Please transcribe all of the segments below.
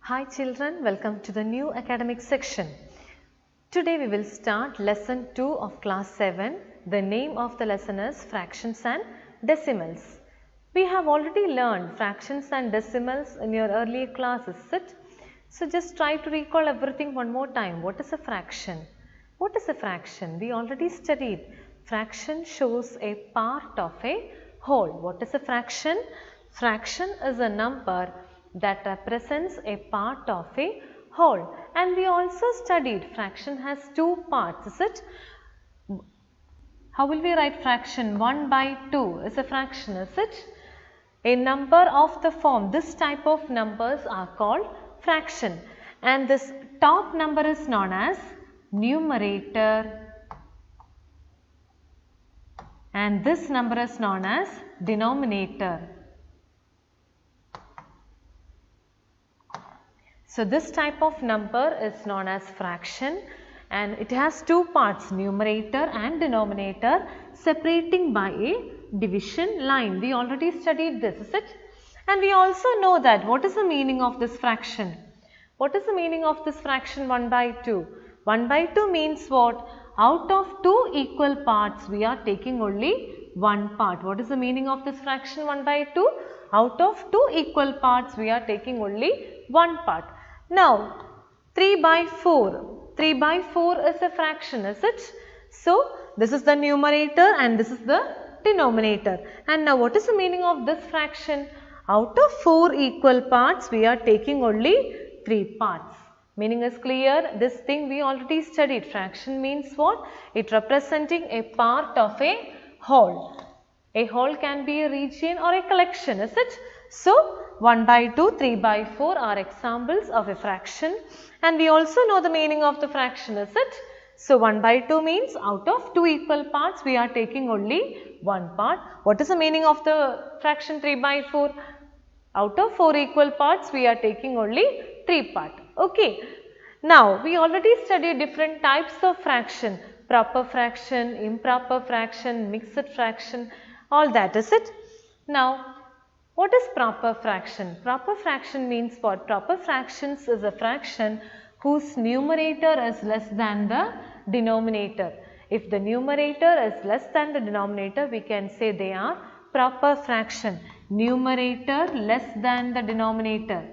Hi children, welcome to the new academic section. Today we will start lesson 2 of class 7. The name of the lesson is fractions and decimals. We have already learned fractions and decimals in your earlier classes, is it? So just try to recall everything one more time. What is a fraction? What is a fraction? We already studied. Fraction shows a part of a whole. What is a fraction? Fraction is a number that represents a part of a whole, and we also studied fraction has two parts, is it? How will we write fraction? 1 by 2 is a fraction, is it? A number of the form, this type of numbers are called fraction, and this top number is known as numerator and this number is known as denominator. So this type of number is known as fraction, and it has two parts, numerator and denominator, separating by a division line. We already studied this, is it? And we also know that what is the meaning of this fraction? What is the meaning of this fraction 1 by 2? 1 by 2 means what? Out of two equal parts we are taking only one part. What is the meaning of this fraction 1 by 2? Out of two equal parts we are taking only one part. Now 3 by 4. 3 by 4 is a fraction, is it? So this is the numerator and this is the denominator. And now what is the meaning of this fraction? Out of 4 equal parts we are taking only 3 parts. Meaning is clear? This thing we already studied. Fraction means what? It representing a part of a whole. A whole can be a region or a collection, is it? So 1 by 2, 3 by 4 are examples of a fraction, and we also know the meaning of the fraction, is it? So 1 by 2 means out of two equal parts we are taking only one part. What is the meaning of the fraction 3 by 4? Out of 4 equal parts we are taking only 3 parts. Okay. Now we already studied different types of fraction, proper fraction, improper fraction, mixed fraction, all that, is it? Now what is proper fraction? Proper fraction means what? Proper fractions is a fraction whose numerator is less than the denominator. If the numerator is less than the denominator, we can say they are proper fraction. Numerator less than the denominator.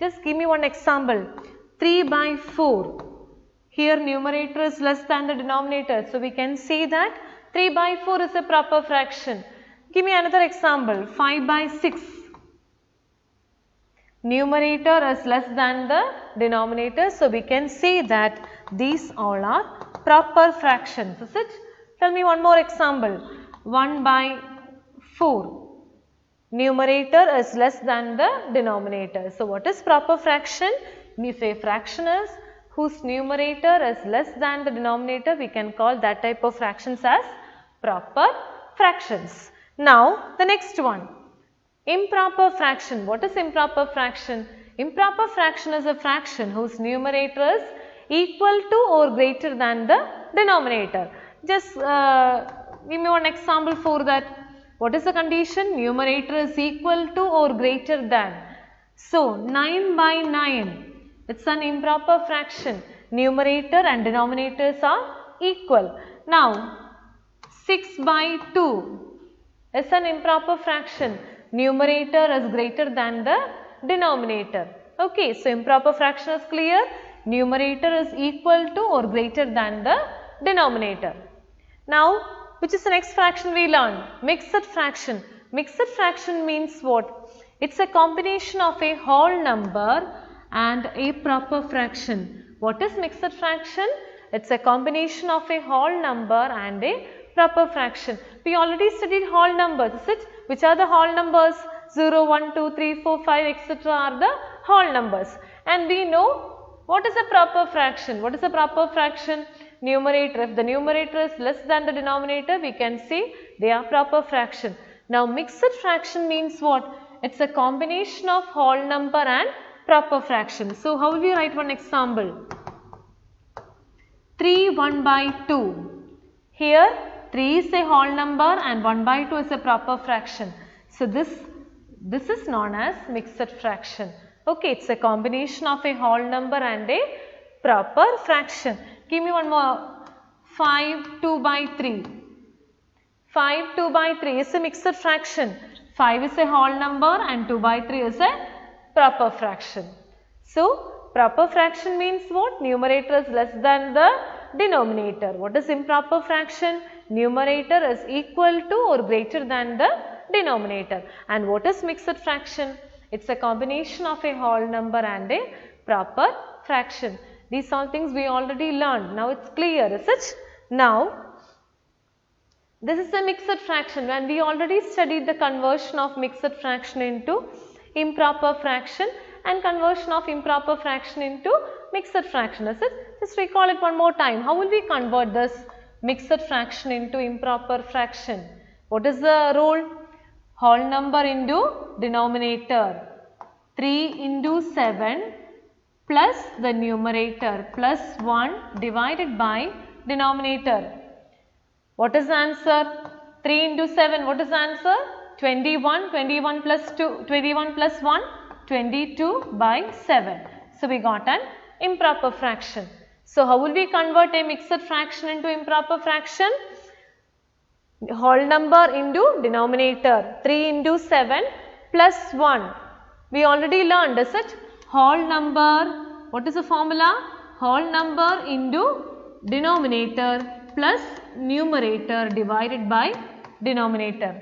Just give me one example. 3 by 4. Here numerator is less than the denominator. So we can say that 3 by 4 is a proper fraction. Give me another example, 5 by 6. Numerator is less than the denominator, so we can say that these all are proper fractions, is it? Tell me one more example, 1 by 4. Numerator is less than the denominator. So what is proper fraction? If a fraction is whose numerator is less than the denominator, we can call that type of fractions as proper fractions. Now the next one, improper fraction. What is improper fraction? Improper fraction is a fraction whose numerator is equal to or greater than the denominator. Just give me one example for that. What is the condition? Numerator is equal to or greater than. So 9 by 9, it's an improper fraction. Numerator and denominators are equal. Now 6 by 2. Is an improper fraction. Numerator is greater than the denominator. Okay, so improper fraction is clear. Numerator is equal to or greater than the denominator. Now, which is the next fraction we learned? Mixed fraction. Mixed fraction means what? It's a combination of a whole number and a proper fraction. What is mixed fraction? It's a combination of a whole number and a proper fraction. We already studied whole numbers, is it? Which are the whole numbers? 0, 1, 2, 3, 4, 5, etc. are the whole numbers. And we know what is a proper fraction. What is a proper fraction? Numerator. If the numerator is less than the denominator, we can say they are proper fraction. Now mixed fraction means what? It's a combination of whole number and proper fraction. So how will we write one example? 3 1 by 2. Here 3 is a whole number and 1 by 2 is a proper fraction. So this is known as mixed fraction. Okay, it's a combination of a whole number and a proper fraction. Give me one more. 5 2 by 3. 5 2 by 3 is a mixed fraction. 5 is a whole number and 2 by 3 is a proper fraction. So, proper fraction means what? Numerator is less than the denominator. What is improper fraction? Numerator is equal to or greater than the denominator. And what is mixed fraction? It's a combination of a whole number and a proper fraction. These all things we already learned. Now it's clear, is it? Now, this is a mixed fraction. When we already studied the conversion of mixed fraction into improper fraction and conversion of improper fraction into mixed fraction, is it? Just recall it one more time. How will we convert this mixed fraction into improper fraction? What is the rule? Whole number into denominator. 3 into 7 plus the numerator plus 1 divided by denominator. What is the answer? 3 into 7, what is the answer? 21. 21 plus 2, 21 plus 1, 22 by 7. So, we got an improper fraction. So, how will we convert a mixed fraction into improper fraction? Whole number into denominator. 3 into 7 plus 1. We already learned, is it? Whole number, what is the formula? Whole number into denominator plus numerator divided by denominator.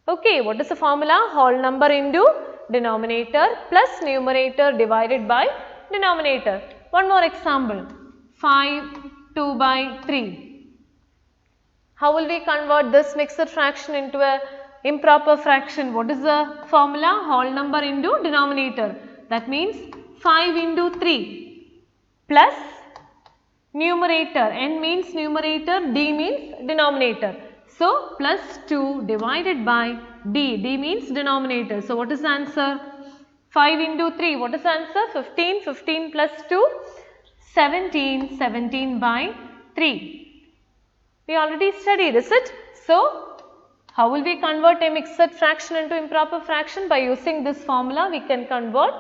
Okay, what is the formula? Whole number into denominator plus numerator divided by denominator. One more example. 5 2 by 3. How will we convert this mixed fraction into a improper fraction? What is the formula? Whole number into denominator. That means 5 into 3 plus numerator. N means numerator, D means denominator. So, plus 2 divided by D. D means denominator. So, what is the answer? 5 into 3. What is the answer? 15. 15 plus 2. 17. 17 by 3. We already studied, is it? So, how will we convert a mixed fraction into improper fraction? By using this formula, we can convert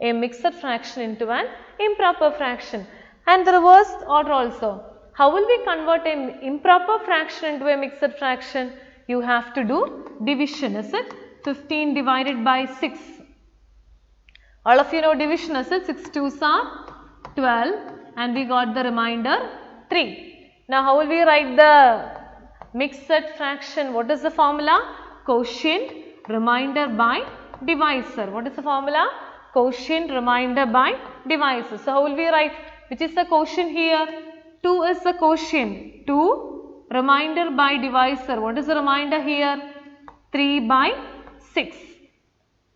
a mixed fraction into an improper fraction. And the reverse order also. How will we convert an improper fraction into a mixed fraction? You have to do division, is it? 15 divided by 6. All of you know division, is it? 6 2s are 12 and we got the remainder 3. Now, how will we write the mixed fraction? What is the formula? Quotient remainder by divisor. What is the formula? Quotient remainder by divisor. So, how will we write? Which is the quotient here? 2 is the quotient. 2 remainder by divisor. What is the remainder here? 3 by 6.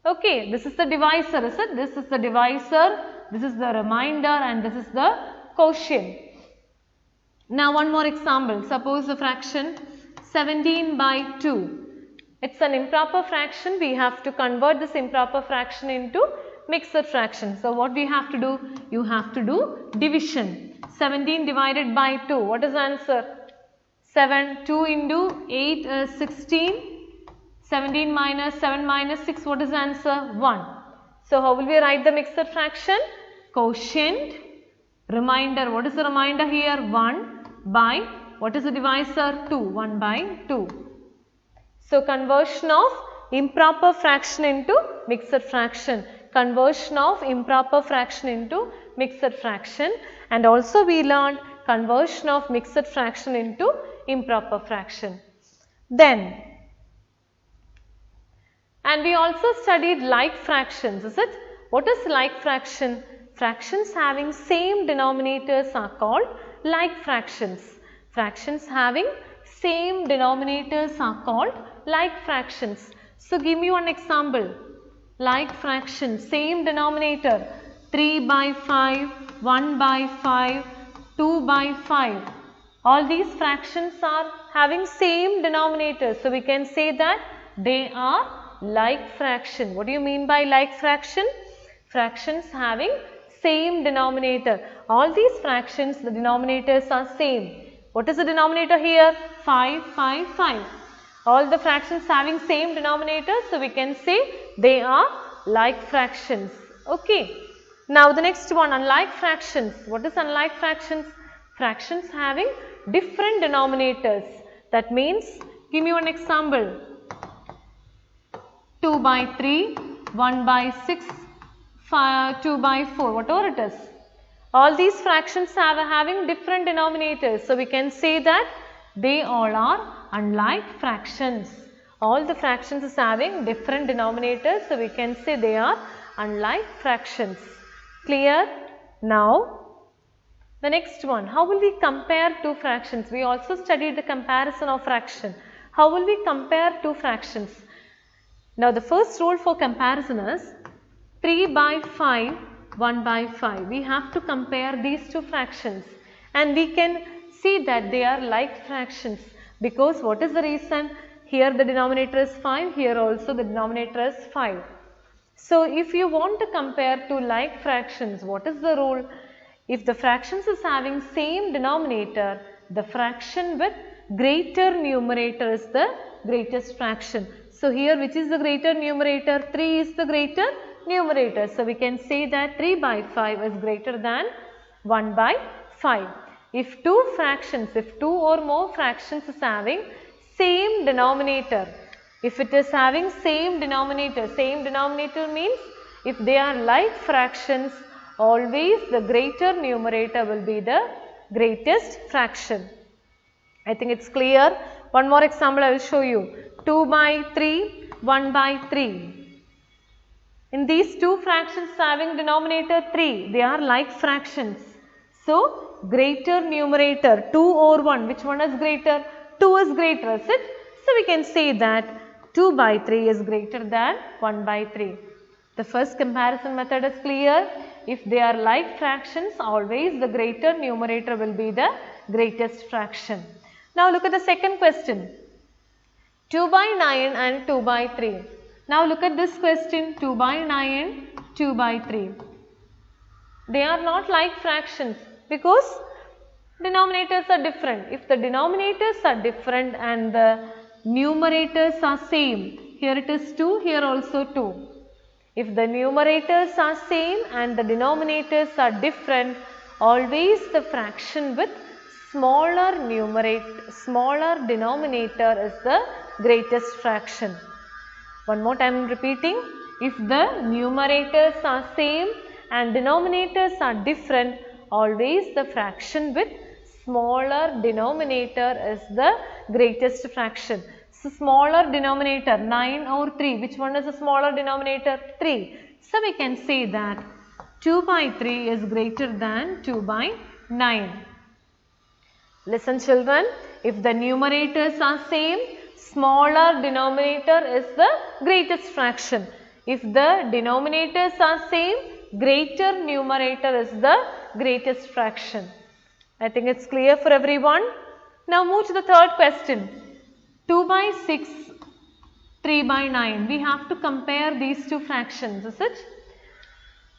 Okay, this is the divisor, is it? This is the divisor, this is the remainder and this is the quotient. Now, one more example. Suppose the fraction 17 by 2. It's an improper fraction. We have to convert this improper fraction into mixed fraction. So, what we have to do? You have to do division. 17 divided by 2. What is the answer? 7. 2 into 8 is 16. 17 minus 7 minus 6. What is the answer? 1. So, how will we write the mixed fraction? Quotient remainder. What is the remainder here? 1 by, what is the divisor? 2. 1 by 2. So, conversion of improper fraction into mixed fraction. Conversion of improper fraction into mixed fraction, and also we learned conversion of mixed fraction into improper fraction. Then, and we also studied like fractions, is it? What is like fraction? Fractions having same denominators are called like fractions. Fractions having same denominators are called like fractions. So, give me one example. Like fraction, same denominator, 3 by 5, 1 by 5, 2 by 5. All these fractions are having same denominator. So, we can say that they are like fraction. What do you mean by like fraction? Fractions having same denominator. All these fractions, the denominators are same. What is the denominator here? 5, 5, 5. All the fractions having same denominator. So, we can say they are like fractions. Okay. Now the next one, unlike fractions. What is unlike fractions? Fractions having different denominators. That means, give me one example. 2 by 3, 1 by 6, 2 by 4, whatever it is. All these fractions are having different denominators. So we can say that they all are unlike fractions. All the fractions is having different denominators. So we can say they are unlike fractions. Clear? Now, the next one, how will we compare two fractions? We also studied the comparison of fraction. How will we compare two fractions? Now, the first rule for comparison is 3 by 5, 1 by 5. We have to compare these two fractions and we can see that they are like fractions because what is the reason? Here the denominator is 5, here also the denominator is 5. So, if you want to compare two like fractions, what is the rule? If the fractions is having same denominator, the fraction with greater numerator is the greatest fraction. So, here which is the greater numerator? 3 is the greater numerator. So, we can say that 3 by 5 is greater than 1 by 5. If two fractions, if two or more fractions is having same denominator, if it is having same denominator means if they are like fractions, always the greater numerator will be the greatest fraction. I think it's clear. One more example I will show you. 2 by 3, 1 by 3. In these two fractions having denominator 3, they are like fractions. So, greater numerator 2 or 1, which one is greater? 2 is greater, is it? So, we can say that 2 by 3 is greater than 1 by 3. The first comparison method is clear. If they are like fractions, always the greater numerator will be the greatest fraction. Now look at the second question. 2 by 9 and 2 by 3. Now look at this question, 2 by 9, 2 by 3. They are not like fractions because denominators are different. If the denominators are different and the numerators are same, here it is 2, here also 2. If the numerators are same and the denominators are different, always the fraction with smaller denominator is the greatest fraction. One more time I am repeating, if the numerators are same and denominators are different, always the fraction with smaller denominator is the greatest fraction. So, smaller denominator 9 or 3, which one is the smaller denominator? 3. So, we can say that 2 by 3 is greater than 2 by 9. Listen children, if the numerators are same, smaller denominator is the greatest fraction. If the denominators are same, greater numerator is the greatest fraction. I think it's clear for everyone. Now move to the third question. 2 by 6, 3 by 9. We have to compare these two fractions, is it?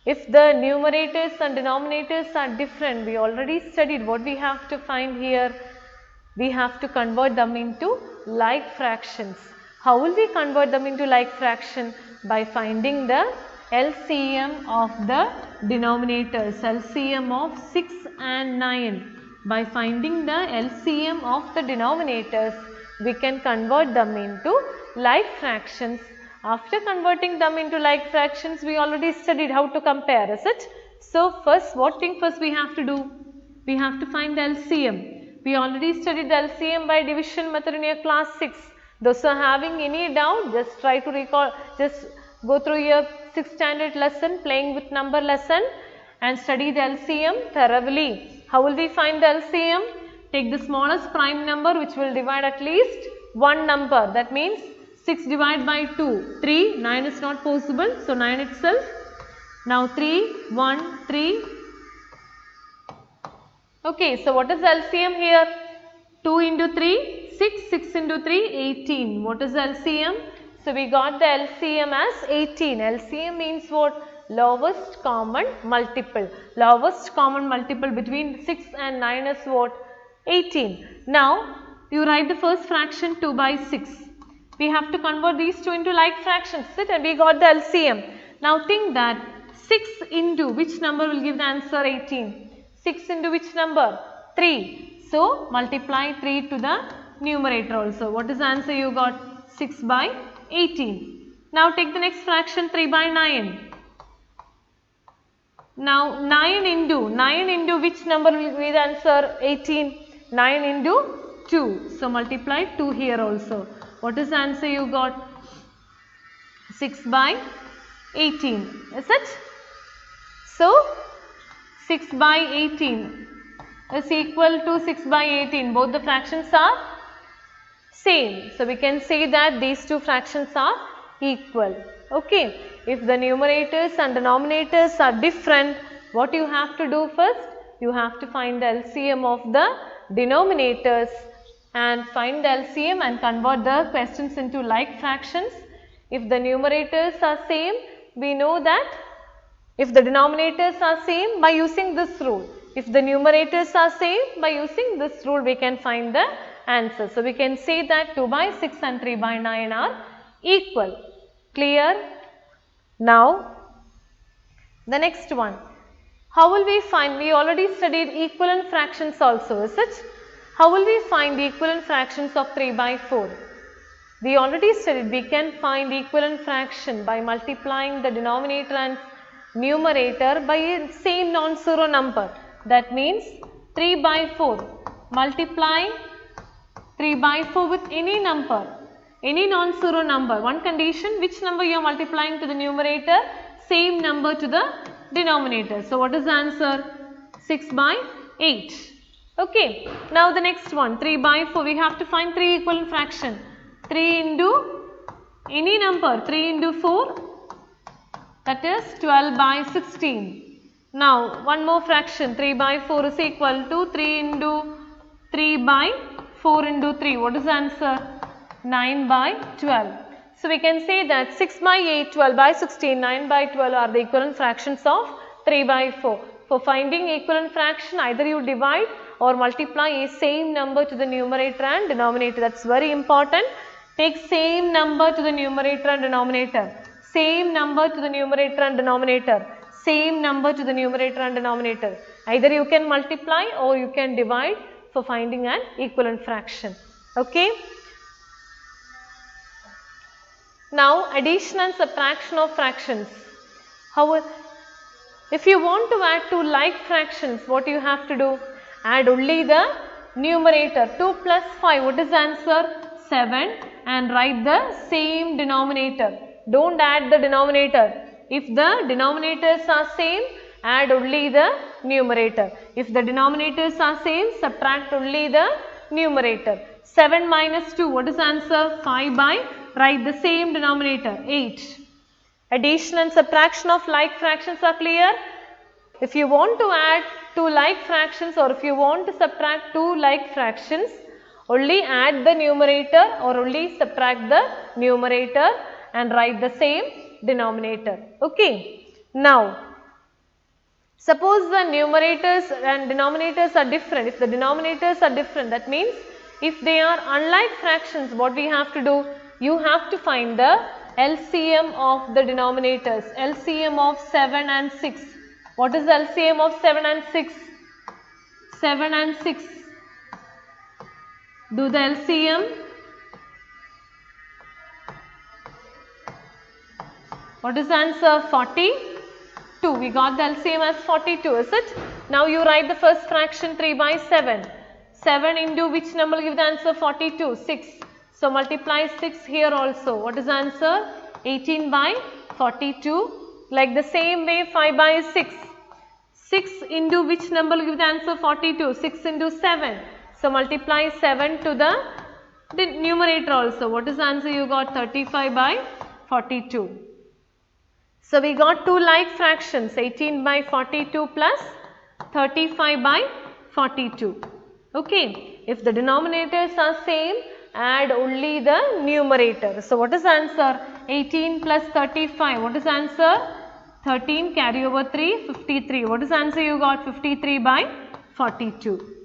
If the numerators and denominators are different, we already studied what we have to find here. We have to convert them into like fractions. How will we convert them into like fraction? By finding the LCM of the denominators, LCM of 6 and 9. By finding the LCM of the denominators, we can convert them into like fractions. After converting them into like fractions, we already studied how to compare, is it? So, what thing first we have to do? We have to find the LCM. We already studied the LCM by division method in your class 6. Those who are having any doubt, just try to recall, just go through your 6th standard lesson, playing with number lesson, and study the LCM thoroughly. How will we find the LCM? Take the smallest prime number which will divide at least one number. That means 6 divided by 2, 3, 9 is not possible. So, 9 itself. Now 3, 1, 3. Okay, so what is the LCM here? 2 into 3, 6, 6 into 3, 18. What is the LCM? So, we got the LCM as 18. LCM means what? Lowest common multiple. Lowest common multiple between 6 and 9 is what? 18. Now, you write the first fraction 2 by 6. We have to convert these two into like fractions, and we got the LCM. Now, think that 6 into which number will give the answer 18? 6 into which number? 3. So, multiply 3 to the numerator also. What is the answer you got? 6 by 18. Now, take the next fraction 3 by 9. Now, 9 into which number will give the answer 18? 9 into 2. So, multiply 2 here also. What is the answer you got? 6 by 18. Is it? So, 6 by 18 is equal to 6 by 18. Both the fractions are same. So, we can say that these two fractions are equal. Okay. If the numerators and denominators are different, what you have to do first? You have to find the LCM of the denominators and find the LCM and convert the questions into like fractions. If the numerators are same, we know that if the denominators are same, by using this rule. If the numerators are same, by using this rule we can find the answer. So, we can say that 2 by 6 and 3 by 9 are equal. Clear? Now, the next one. How will we find? We already studied equivalent fractions also, is it? How will we find the equivalent fractions of 3 by 4? We already studied we can find equivalent fraction by multiplying the denominator and numerator by a same non-zero number. That means 3 by 4. Multiply 3 by 4 with any number, any non-zero number. One condition, which number you are multiplying to the numerator? Same number to the denominator. So, what is the answer? 6 by 8. Okay. Now, the next one, 3 by 4. We have to find 3 equivalent fraction. 3 into any number, 3 into 4, that is 12 by 16. Now, one more fraction, 3 by 4 is equal to 3 into 3 by 4 into 3. What is the answer? 9 by 12. So, we can say that 6 by 8, 12 by 16, 9 by 12 are the equivalent fractions of 3 by 4. For finding equivalent fraction, either you divide or multiply a same number to the numerator and denominator. That is very important. Take same number to the numerator and denominator. Same number to the numerator and denominator. Same number to the numerator and denominator. Either you can multiply or you can divide for finding an equivalent fraction. Okay. Now, addition and subtraction of fractions. If you want to add two like fractions, what you have to do? Add only the numerator. 2 plus 5, what is the answer? 7, and write the same denominator. Don't add the denominator. If the denominators are same, add only the numerator. If the denominators are same, subtract only the numerator. 7 minus 2, what is the answer? 5 by, write the same denominator, 8. Addition and subtraction of like fractions are clear. If you want to add two like fractions or if you want to subtract two like fractions, only add the numerator or only subtract the numerator and write the same denominator. Okay. Now, suppose the numerators and denominators are different. If the denominators are different, that means if they are unlike fractions, what we have to do? You have to find the LCM of the denominators. LCM of 7 and 6. What is the LCM of 7 and 6? 7 and 6. Do the LCM. What is the answer? 42. We got the LCM as 42, is it? Now you write the first fraction 3 by 7. 7 into which number will give the answer? 42. 6. So multiply 6 here also. What is the answer? 18 by 42. Like the same way 5 by 6. 6 into which number will give the answer? 42. 6 into 7. So multiply 7 to the numerator also. What is the answer you got? 35 by 42. So we got two like fractions, 18 by 42 plus 35 by 42. Okay. If the denominators are same, add only the numerator. So what is the answer? 18 plus 35. What is the answer? 13 carry over 3, 53. What is the answer you got? 53 by 42.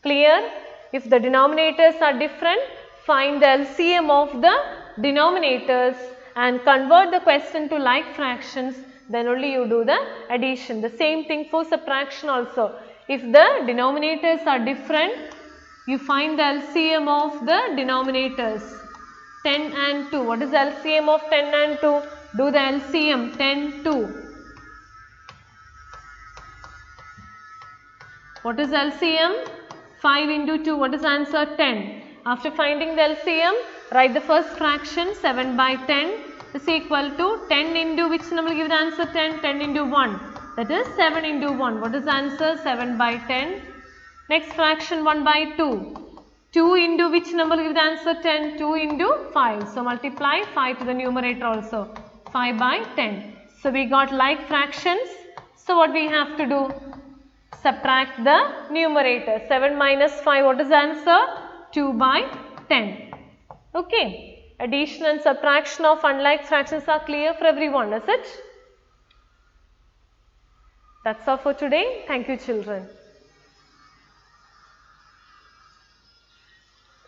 Clear? If the denominators are different, find the LCM of the denominators and convert the question to like fractions then only you do the addition. The same thing for subtraction also. If the denominators are different, you find the LCM of the denominators. 10 and 2. What is the LCM of 10 and 2? Do the LCM. 10, 2. What is LCM? 5 into 2. What is answer? 10. After finding the LCM, write the first fraction. 7 by 10 is equal to 10 into which number give the answer? 10. 10 into 1. That is 7 into 1. What is the answer? 7 by 10. Next fraction 1 by 2. 2 into which number give the answer? 10. 2 into 5. So multiply 5 to the numerator also. 5 by 10. So we got like fractions. So what we have to do? Subtract the numerator. 7 minus 5. What is the answer? 2 by 10. Okay. Addition and subtraction of unlike fractions are clear for everyone, is it? That's all for today. Thank you, children.